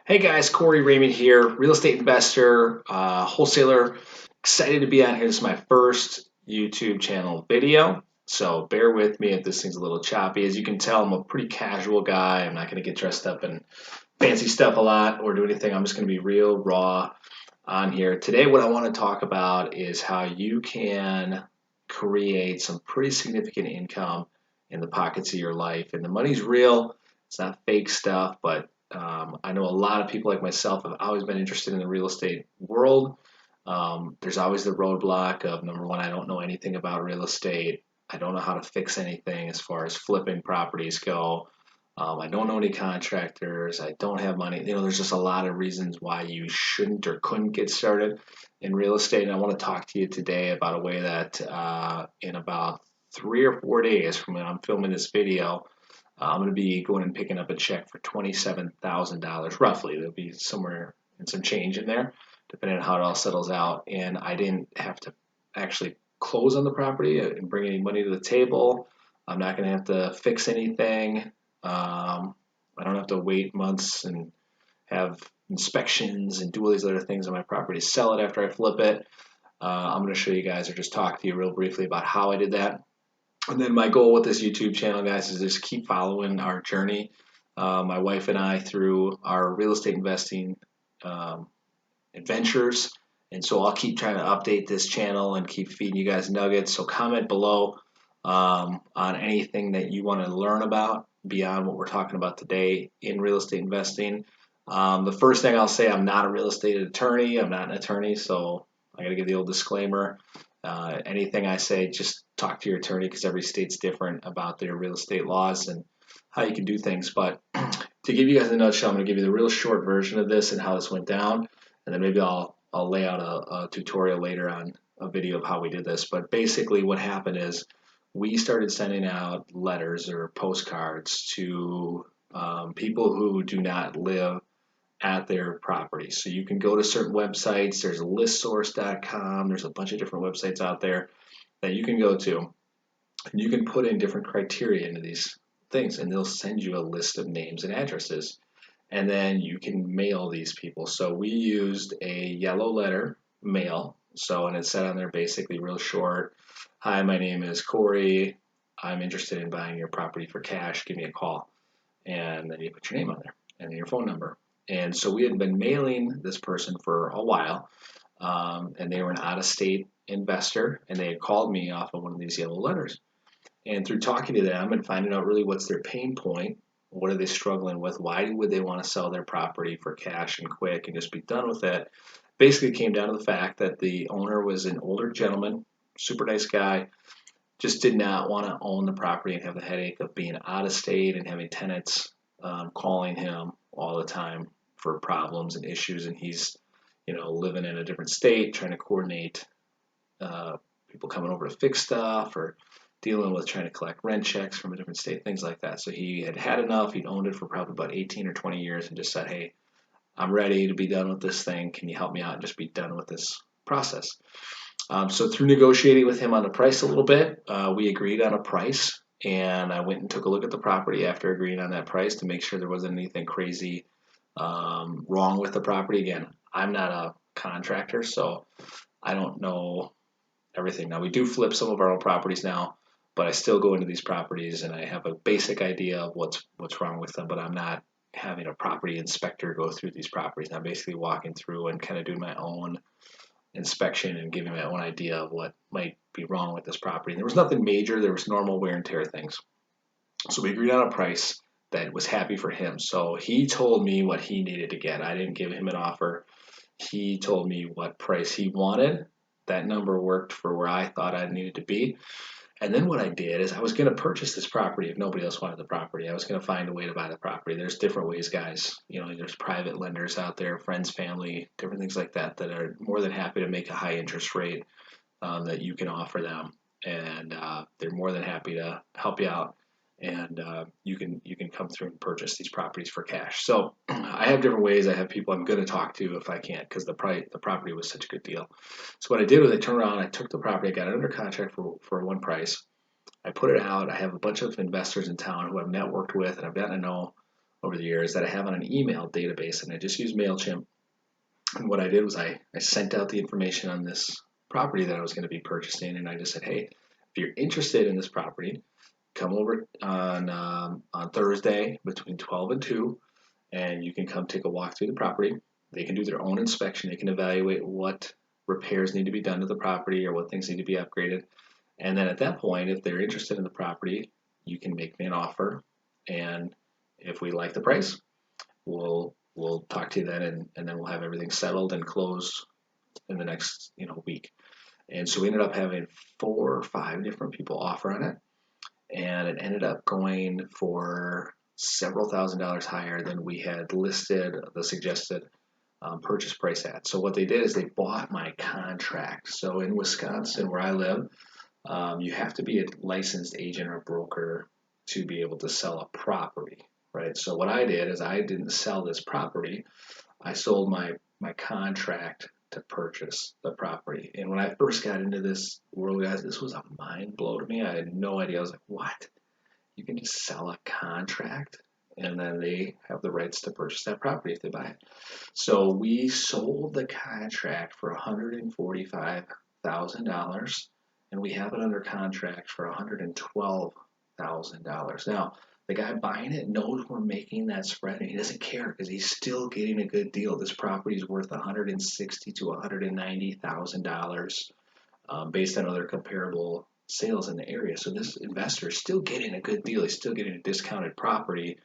Hey guys, Corey Raymond here, real estate investor, wholesaler. Excited to be on here. This is my first YouTube channel video, so bear with me if this thing's a little choppy. As you can tell, I'm a pretty casual guy. I'm not going to get dressed up in fancy stuff a lot or do anything. I'm just going to be real raw on here. Today, what I want to talk about is how you can create some pretty significant income in the pockets of your life. And the money's real. It's not fake stuff, but I know a lot of people like myself have always been interested in the real estate world. There's always the roadblock of number one, I don't know anything about real estate. I don't know how to fix anything as far as flipping properties go. I don't know any contractors. I don't have money. There's just a lot of reasons why you shouldn't or couldn't get started in real estate. And I want to talk to you today about a way that in about 3 or 4 days from when I'm filming this video, I'm going to be going and picking up a check for $27,000 roughly. There'll be somewhere and some change in there, depending on how it all settles out. And I didn't have to actually close on the property and bring any money to the table. I'm not going to have to fix anything. I don't have to wait months and have inspections and do all these other things on my property, sell it after I flip it. I'm going to show you guys or just talk to you real briefly about how I did that. And then my goal with this YouTube channel, guys, is just keep following our journey. My wife and I through our real estate investing adventures. And so I'll keep trying to update this channel and keep feeding you guys nuggets. So comment below on anything that you want to learn about beyond what we're talking about today in real estate investing. The first thing I'll say, I'm not a real estate attorney. I'm not an attorney, so I got to give the old disclaimer. Anything I say, just talk to your attorney because every state's different about their real estate laws and how you can do things. But to give you guys a nutshell, I'm going to give you the real short version of this and how this went down, and then maybe I'll lay out a tutorial later on a video of how we did this. But basically what happened is we started sending out letters or postcards to people who do not live at their property. So you can go to certain websites. There's listsource.com. There's a bunch of different websites out there that you can go to, and you can put in different criteria into these things, and they'll send you a list of names and addresses, and then you can mail these people. So we used a yellow letter mail. So, and it said on there basically real short, hi, my name is Corey. I'm interested in buying your property for cash. Give me a call. And then you put your name on there and your phone number. And so we had been mailing this person for a while, and they were an out-of-state investor, and they had called me off of one of these yellow letters. And through talking to them and finding out really what's their pain point, what are they struggling with, why would they want to sell their property for cash and quick and just be done with it, basically came down to the fact that the owner was an older gentleman, super nice guy, just did not want to own the property and have the headache of being out of state and having tenants calling him all the time for problems and issues, and he's living in a different state trying to coordinate people coming over to fix stuff or dealing with trying to collect rent checks from a different state, things like that. So he had had enough. He'd owned it for probably about 18 or 20 years and just said, hey, I'm ready to be done with this thing. Can you help me out and just be done with this process? So through negotiating with him on the price a little bit, we agreed on a price, and I went and took a look at the property after agreeing on that price to make sure there wasn't anything crazy wrong with the property. Again, I'm not a contractor, so I don't know everything. Now, we do flip some of our own properties now, but I still go into these properties and I have a basic idea of what's wrong with them, but I'm not having a property inspector go through these properties. I'm basically walking through and kind of doing my own inspection and giving my own idea of what might be wrong with this property. And there was nothing major. There was normal wear and tear things. So we agreed on a price that was happy for him. So he told me what he needed to get. I didn't give him an offer. He told me what price he wanted. That number worked for where I thought I needed to be. And then what I did is I was going to purchase this property if nobody else wanted the property. I was going to find a way to buy the property. There's different ways, guys. There's private lenders out there, friends, family, different things like that that are more than happy to make a high interest rate that you can offer them. And they're more than happy to help you out. And you can come through and purchase these properties for cash. So I have different ways. I have people I'm going to talk to if I can't because the property was such a good deal. So what I did was I turned around, I took the property, I got it under contract for one price. I put it out. I have a bunch of investors in town who I've networked with and I've gotten to know over the years that I have on an email database, and I just use MailChimp. And what I did was I sent out the information on this property that I was going to be purchasing, and I just said, hey, if you're interested in this property, come over on Thursday between 12 and 2, and you can come take a walk through the property. They can do their own inspection. They can evaluate what repairs need to be done to the property or what things need to be upgraded. And then at that point, if they're interested in the property, you can make me an offer. And if we like the price, we'll talk to you then, and then we'll have everything settled and closed in the next week. And so we ended up having 4 or 5 different people offer on it, and it ended up going for several $1,000s higher than we had listed the suggested purchase price at. So what they did is they bought my contract. So in Wisconsin, where I live, you have to be a licensed agent or broker to be able to sell a property, right? So what I did is I didn't sell this property. I sold my contract to purchase the property. And when I first got into this world, guys, this was a mind blow to me. I had no idea. I was like, what? You can just sell a contract? And then they have the rights to purchase that property if they buy it. So we sold the contract for $145,000, and we have it under contract for $112,000. Now, the guy buying it knows we're making that spread, and he doesn't care because he's still getting a good deal. This property is worth $160,000 to $190,000 based on other comparable sales in the area. So this investor is still getting a good deal. He's still getting a discounted property.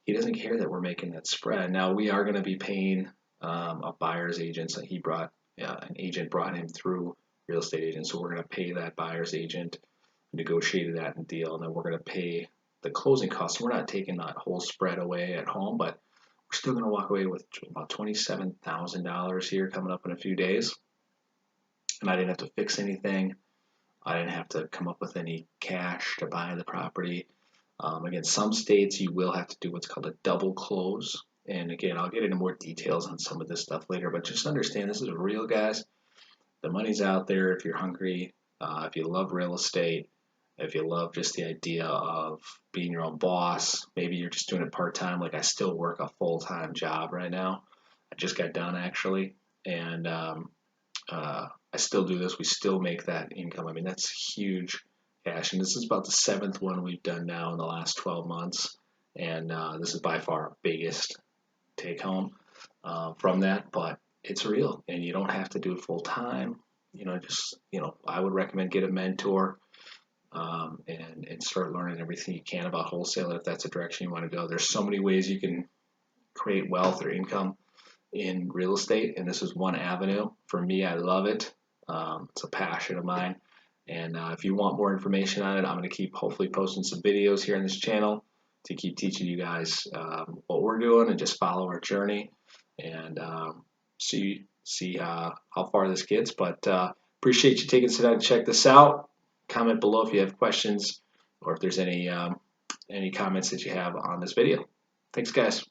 He doesn't care that we're making that spread. Now we are going to be paying a buyer's agent. So he brought an agent brought him through real estate agent. So we're going to pay that buyer's agent, negotiated that deal, and then we're going to pay the closing costs. We're not taking that whole spread away at home, but we're still going to walk away with about $27,000 here coming up in a few days. And I didn't have to fix anything. I didn't have to come up with any cash to buy the property. Again, some states you will have to do what's called a double close. And again, I'll get into more details on some of this stuff later, but just understand this is real, guys. The money's out there if you're hungry, if you love real estate, if you love just the idea of being your own boss. Maybe you're just doing it part-time. Like I still work a full-time job right now. I just got done actually, and I still do this. We still make that income. I mean, that's huge cash. And this is about the 7th one we've done now in the last 12 months. And this is by far our biggest take home from that. But it's real, and you don't have to do it full time. I would recommend get a mentor and start learning everything you can about wholesale if that's the direction you want to go. There's so many ways you can create wealth or income in real estate, and this is one avenue. For me, I love it. It's a passion of mine, and if you want more information on it, I'm going to keep hopefully posting some videos here on this channel to keep teaching you guys what we're doing and just follow our journey and see how far this gets. But appreciate you taking some time to check this out. Comment below if you have questions or if there's any comments that you have on this video. Thanks, guys.